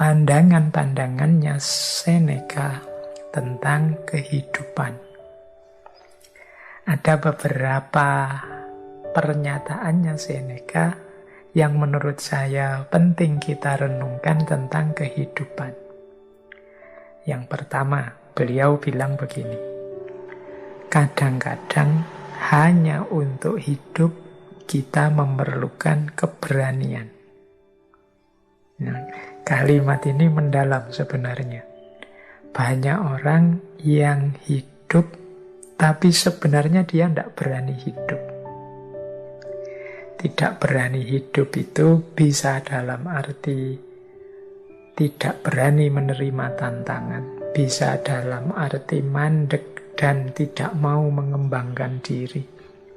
pandangan-pandangannya Seneca tentang kehidupan. Ada beberapa pernyataannya Seneca yang menurut saya penting kita renungkan tentang kehidupan. Yang pertama, beliau bilang begini, kadang-kadang hanya untuk hidup kita memerlukan keberanian. Nah, kalimat ini mendalam sebenarnya. Banyak orang yang hidup, tapi sebenarnya dia tidak berani hidup. Tidak berani hidup itu bisa dalam arti tidak berani menerima tantangan, bisa dalam arti mandek dan tidak mau mengembangkan diri,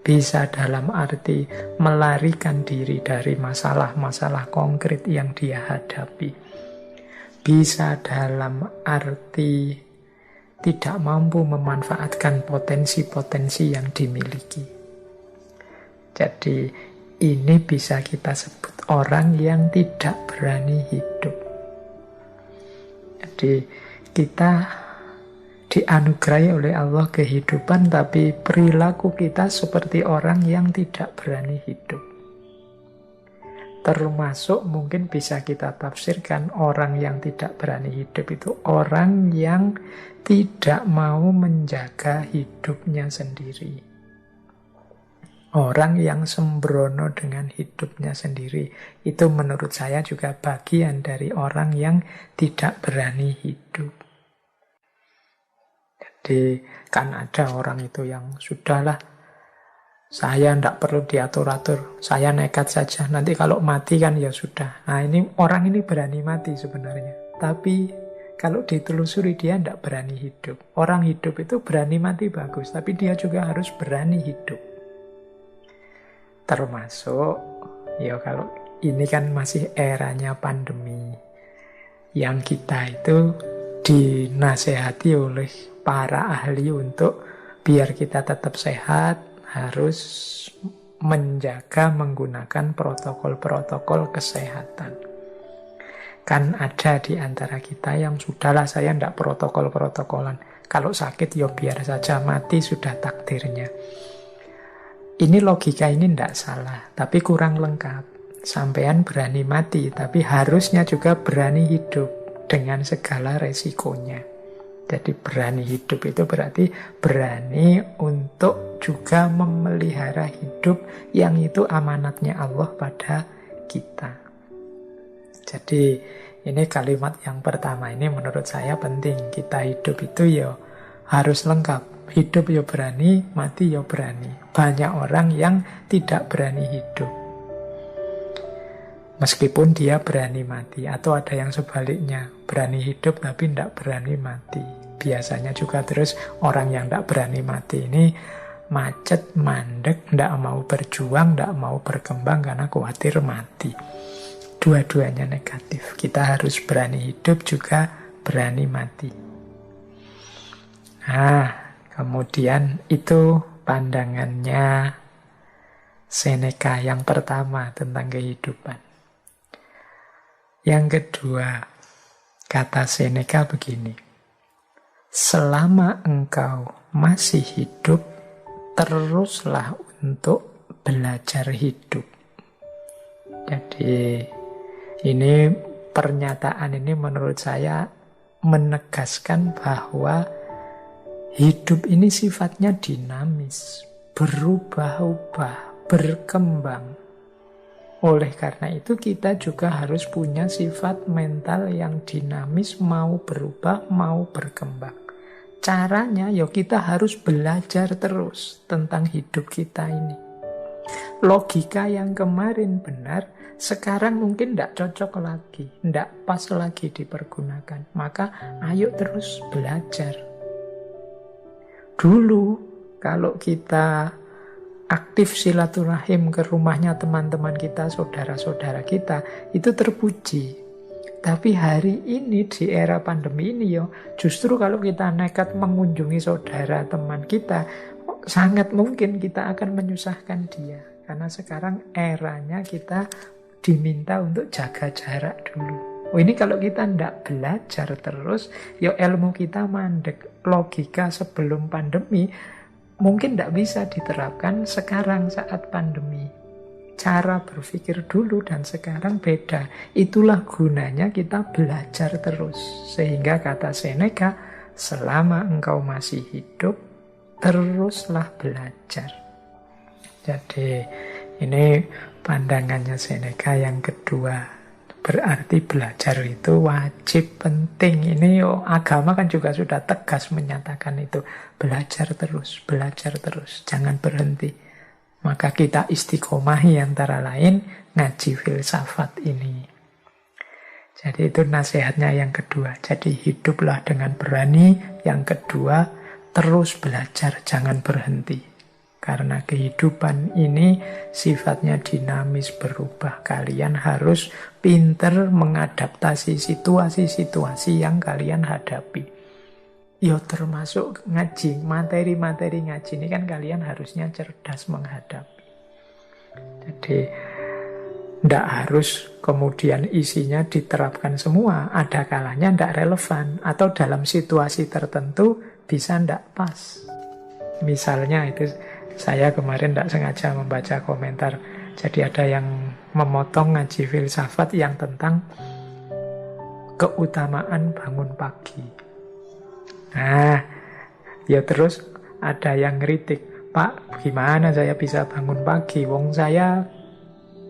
bisa dalam arti melarikan diri dari masalah-masalah konkret yang dia hadapi, bisa dalam arti tidak mampu memanfaatkan potensi-potensi yang dimiliki. Jadi ini bisa kita sebut orang yang tidak berani hidup. Jadi kita dianugerahi oleh Allah kehidupan, tapi perilaku kita seperti orang yang tidak berani hidup. Termasuk mungkin bisa kita tafsirkan orang yang tidak berani hidup itu orang yang tidak mau menjaga hidupnya sendiri. Orang yang sembrono dengan hidupnya sendiri. Itu menurut saya juga bagian dari orang yang tidak berani hidup. Jadi kan ada orang itu yang sudahlah, saya tidak perlu diatur-atur, saya nekat saja, nanti kalau mati kan ya sudah. Nah orang ini berani mati sebenarnya. Tapi kalau ditelusuri dia tidak berani hidup. Orang hidup itu berani mati bagus, tapi dia juga harus berani hidup. Termasuk, ya kalau ini kan masih eranya pandemi, yang kita itu dinasehati oleh para ahli untuk biar kita tetap sehat, harus menjaga menggunakan protokol-protokol kesehatan. Kan ada di antara kita yang sudahlah saya tidak protokol-protokolan. Kalau sakit ya biar saja, mati sudah takdirnya. Ini logika ini tidak salah, tapi kurang lengkap. Sampean berani mati, tapi harusnya juga berani hidup dengan segala resikonya. Jadi berani hidup itu berarti berani untuk juga memelihara hidup yang itu amanatnya Allah pada kita. Jadi ini kalimat yang pertama ini menurut saya penting. Kita hidup itu ya harus lengkap. Hidup ya berani, mati ya berani. Banyak orang yang tidak berani hidup, meskipun dia berani mati. Atau ada yang sebaliknya, berani hidup tapi tidak berani mati. Biasanya juga terus orang yang tidak berani mati ini macet, mandek, tidak mau berjuang, tidak mau berkembang karena khawatir mati. Dua-duanya negatif. Kita harus berani hidup juga berani mati. Kemudian itu pandangannya Seneca yang pertama tentang kehidupan. Yang kedua, kata Seneca begini, selama engkau masih hidup, teruslah untuk belajar hidup. Jadi ini pernyataan ini menurut saya menegaskan bahwa hidup ini sifatnya dinamis, berubah-ubah, berkembang. Oleh karena itu kita juga harus punya sifat mental yang dinamis, mau berubah, mau berkembang. Caranya ya kita harus belajar terus tentang hidup kita ini. Logika yang kemarin benar, sekarang mungkin tidak cocok lagi, tidak pas lagi dipergunakan. Maka ayo terus belajar. Dulu kalau kita aktif silaturahim ke rumahnya teman-teman kita, saudara-saudara kita, itu terpuji. Tapi hari ini di era pandemi ini justru kalau kita nekat mengunjungi saudara teman kita, sangat mungkin kita akan menyusahkan dia. Karena sekarang eranya kita diminta untuk jaga jarak dulu. Oh, ini kalau kita tidak belajar terus, ya ilmu kita mandek. Logika sebelum pandemi mungkin tidak bisa diterapkan sekarang saat pandemi. Cara berpikir dulu dan sekarang beda. Itulah gunanya kita belajar terus. Sehingga kata Seneca, selama engkau masih hidup, teruslah belajar. Jadi ini pandangannya Seneca yang kedua. Berarti belajar itu wajib, penting. Ini agama kan juga sudah tegas menyatakan itu. Belajar terus, jangan berhenti. Maka kita istiqomahi antara lain ngaji filsafat ini. Jadi itu nasihatnya yang kedua. Jadi hiduplah dengan berani. Yang kedua, terus belajar, jangan berhenti. Karena kehidupan ini sifatnya dinamis, berubah. Kalian harus pinter mengadaptasi situasi-situasi yang kalian hadapi. Ya termasuk ngaji, materi-materi ngaji ini kan kalian harusnya cerdas menghadapi. Jadi tidak harus kemudian isinya diterapkan semua. Ada kalanya tidak relevan. Atau dalam situasi tertentu bisa tidak pas. Misalnya itu saya kemarin tidak sengaja membaca komentar. Jadi ada yang memotong ngaji filsafat yang tentang keutamaan bangun pagi. Nah, ya terus ada yang ngeritik, Pak, gimana saya bisa bangun pagi? Wong saya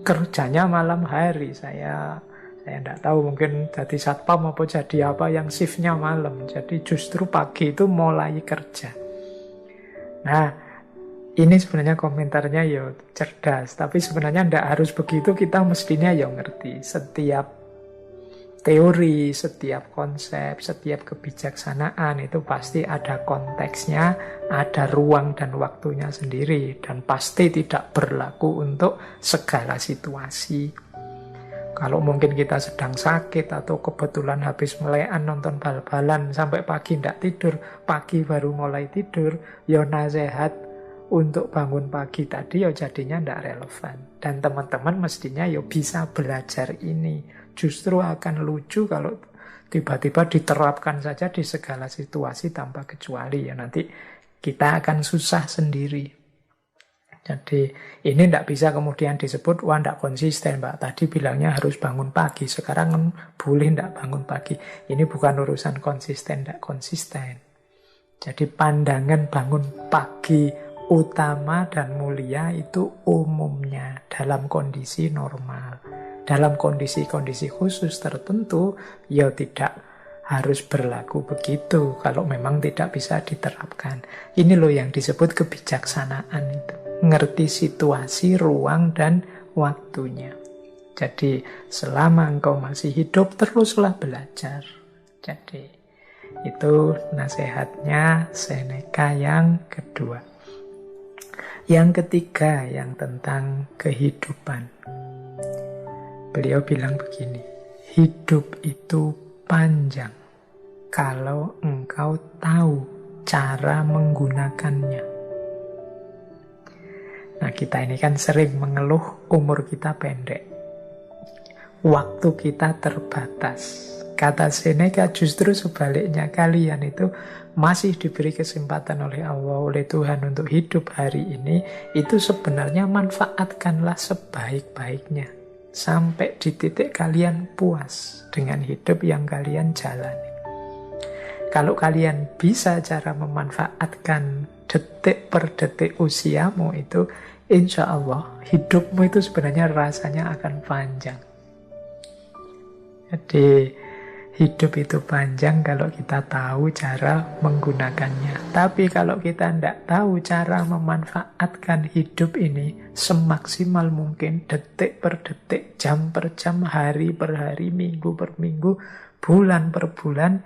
kerjanya malam hari. Saya tidak tahu, mungkin jadi satpam apa jadi apa yang shiftnya malam. Jadi justru pagi itu mulai kerja. Nah, ini sebenarnya komentarnya ya cerdas, tapi sebenarnya tidak harus begitu. Kita mestinya ya ngerti setiap teori, setiap konsep, setiap kebijaksanaan itu pasti ada konteksnya, ada ruang dan waktunya sendiri, dan pasti tidak berlaku untuk segala situasi. Kalau mungkin kita sedang sakit atau kebetulan habis melekan nonton bal-balan sampai pagi tidak tidur, pagi baru mulai tidur, ya nasihat untuk bangun pagi tadi ya jadinya tidak relevan. Dan teman-teman mestinya ya bisa belajar ini. Justru akan lucu kalau tiba-tiba diterapkan saja di segala situasi tanpa kecuali. Ya nanti kita akan susah sendiri. Jadi ini tidak bisa kemudian disebut, wah tidak konsisten Mbak. Tadi bilangnya harus bangun pagi, sekarang boleh tidak bangun pagi. Ini bukan urusan konsisten, tidak konsisten. Jadi pandangan bangun pagi utama dan mulia itu umumnya dalam kondisi normal. Dalam kondisi-kondisi khusus tertentu, ya tidak harus berlaku begitu kalau memang tidak bisa diterapkan. Ini loh yang disebut kebijaksanaan itu. Ngerti situasi, ruang, dan waktunya. Jadi selama engkau masih hidup, teruslah belajar. Jadi itu nasihatnya Seneca yang kedua. Yang ketiga, yang tentang kehidupan. Beliau bilang begini, hidup itu panjang kalau engkau tahu cara menggunakannya. Nah, kita ini kan sering mengeluh umur kita pendek. Waktu kita terbatas. Kata Seneca justru sebaliknya, kalian itu masih diberi kesempatan oleh Allah, oleh Tuhan untuk hidup hari ini. Itu sebenarnya manfaatkanlah sebaik-baiknya. Sampai di titik kalian puas dengan hidup yang kalian jalani. Kalau kalian bisa cara memanfaatkan detik per detik usiamu itu, insya Allah hidupmu itu sebenarnya rasanya akan panjang. Jadi hidup itu panjang kalau kita tahu cara menggunakannya. Tapi kalau kita tidak tahu cara memanfaatkan hidup ini semaksimal mungkin, detik per detik, jam per jam, hari per hari, minggu per minggu, bulan per bulan,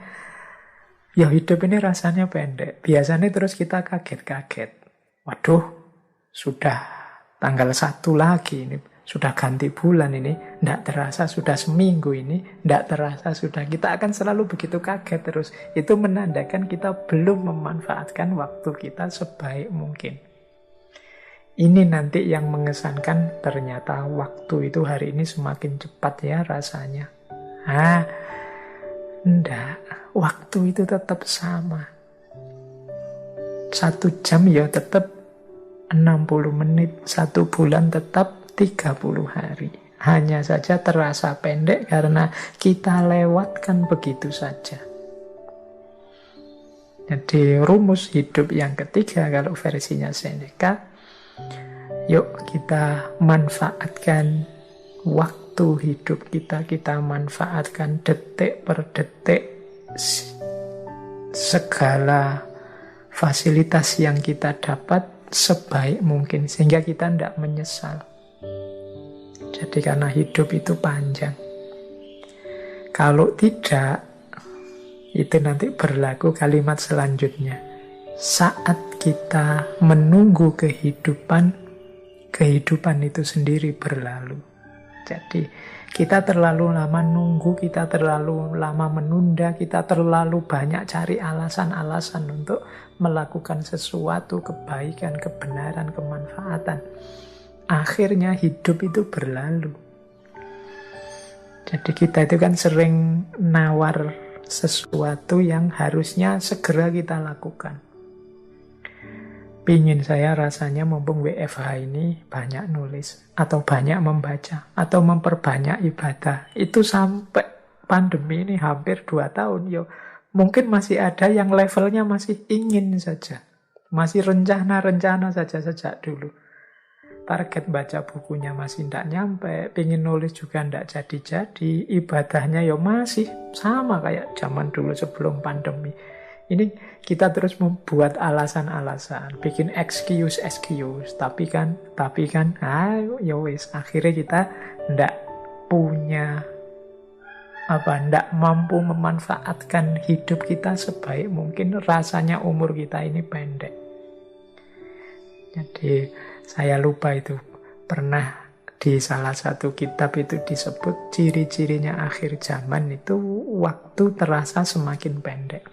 ya hidup ini rasanya pendek. Biasanya terus kita kaget-kaget. Waduh, sudah tanggal 1 lagi ini. Sudah ganti bulan ini, tidak terasa sudah seminggu ini, tidak terasa sudah. Kita akan selalu begitu kaget terus. Itu menandakan kita belum memanfaatkan waktu kita sebaik mungkin. Ini nanti yang mengesankan, ternyata waktu itu hari ini semakin cepat ya rasanya. Enggak, waktu itu tetap sama. 1 jam ya tetap 60 menit, 1 bulan tetap 30 hari. Hanya saja terasa pendek karena kita lewatkan begitu saja. Jadi rumus hidup yang ketiga kalau versinya Seneca, yuk kita manfaatkan waktu hidup kita manfaatkan detik per detik, segala fasilitas yang kita dapat sebaik mungkin, sehingga kita tidak menyesal. Jadi karena hidup itu panjang. Kalau tidak, itu nanti berlaku kalimat selanjutnya. Saat kita menunggu kehidupan itu sendiri berlalu. Jadi kita terlalu lama nunggu, kita terlalu lama menunda, kita terlalu banyak cari alasan-alasan untuk melakukan sesuatu, kebaikan, kebenaran, kemanfaatan. Akhirnya hidup itu berlalu. Jadi kita itu kan sering nawar sesuatu yang harusnya segera kita lakukan. Pingin saya rasanya mumpung WFH ini banyak nulis, atau banyak membaca, atau memperbanyak ibadah. Itu sampai pandemi ini hampir 2 tahun. Yo, mungkin masih ada yang levelnya masih ingin saja. Masih rencana-rencana saja sejak dulu. Target baca bukunya masih tidak nyampe, pingin nulis juga tidak jadi-jadi, ibadahnya yo masih sama kayak zaman dulu sebelum pandemi. Ini kita terus membuat alasan-alasan, bikin excuse, tapi kan, ya wis, akhirnya kita ndak punya ndak mampu memanfaatkan hidup kita sebaik mungkin. Rasanya umur kita ini pendek. Jadi saya lupa itu pernah di salah satu kitab itu disebut ciri-cirinya akhir zaman itu waktu terasa semakin pendek.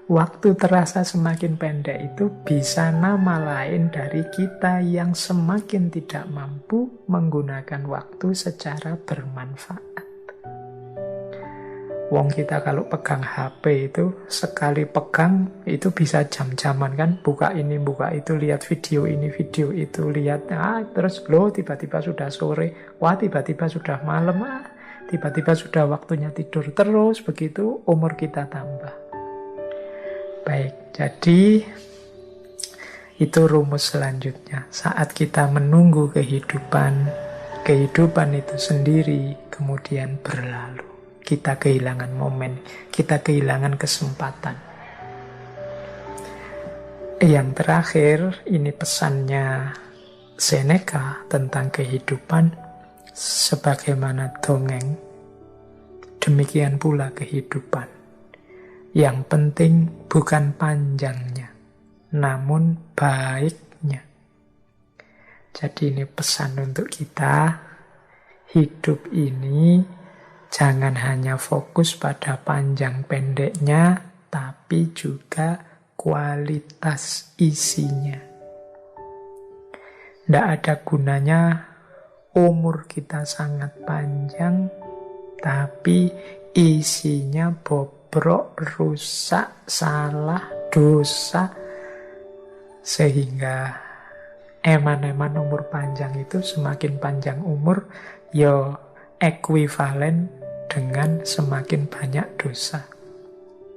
Waktu terasa semakin pendek itu bisa nama lain dari kita yang semakin tidak mampu menggunakan waktu secara bermanfaat. Wong kita kalau pegang HP itu, sekali pegang itu bisa jam-jaman kan, buka ini, buka itu, lihat video ini, video itu, lihat, terus tiba-tiba sudah sore, tiba-tiba sudah malam, tiba-tiba sudah waktunya tidur, terus begitu umur kita tambah. Baik, jadi itu rumus selanjutnya. Saat kita menunggu kehidupan itu sendiri kemudian berlalu. Kita kehilangan momen, kita kehilangan kesempatan. Yang terakhir, ini pesannya Seneca tentang kehidupan. Sebagaimana dongeng, demikian pula kehidupan. Yang penting bukan panjangnya, namun baiknya. Jadi ini pesan untuk kita, hidup ini jangan hanya fokus pada panjang pendeknya, tapi juga kualitas isinya. Tidak ada gunanya umur kita sangat panjang, tapi isinya bobrok, rusak, salah, dosa, sehingga eman-eman umur panjang itu semakin panjang umur, ya ekuivalen dengan semakin banyak dosa.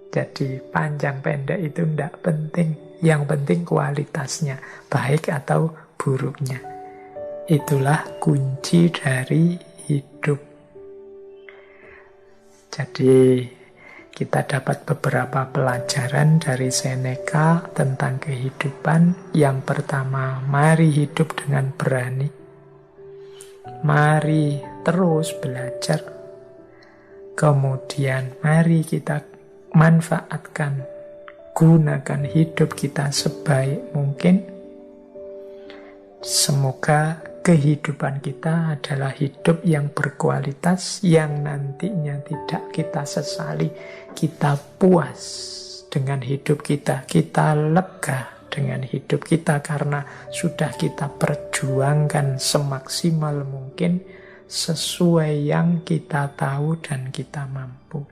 Jadi panjang pendek itu tidak penting, yang penting kualitasnya, baik atau buruknya. Itulah kunci dari hidup. Jadi kita dapat beberapa pelajaran dari Seneca tentang kehidupan. Yang pertama, mari hidup dengan berani. Mari terus belajar. Kemudian mari kita manfaatkan, gunakan hidup kita sebaik mungkin. Semoga kehidupan kita adalah hidup yang berkualitas, yang nantinya tidak kita sesali. Kita puas dengan hidup kita, kita lega dengan hidup kita karena sudah kita perjuangkan semaksimal mungkin sesuai yang kita tahu dan kita mampu.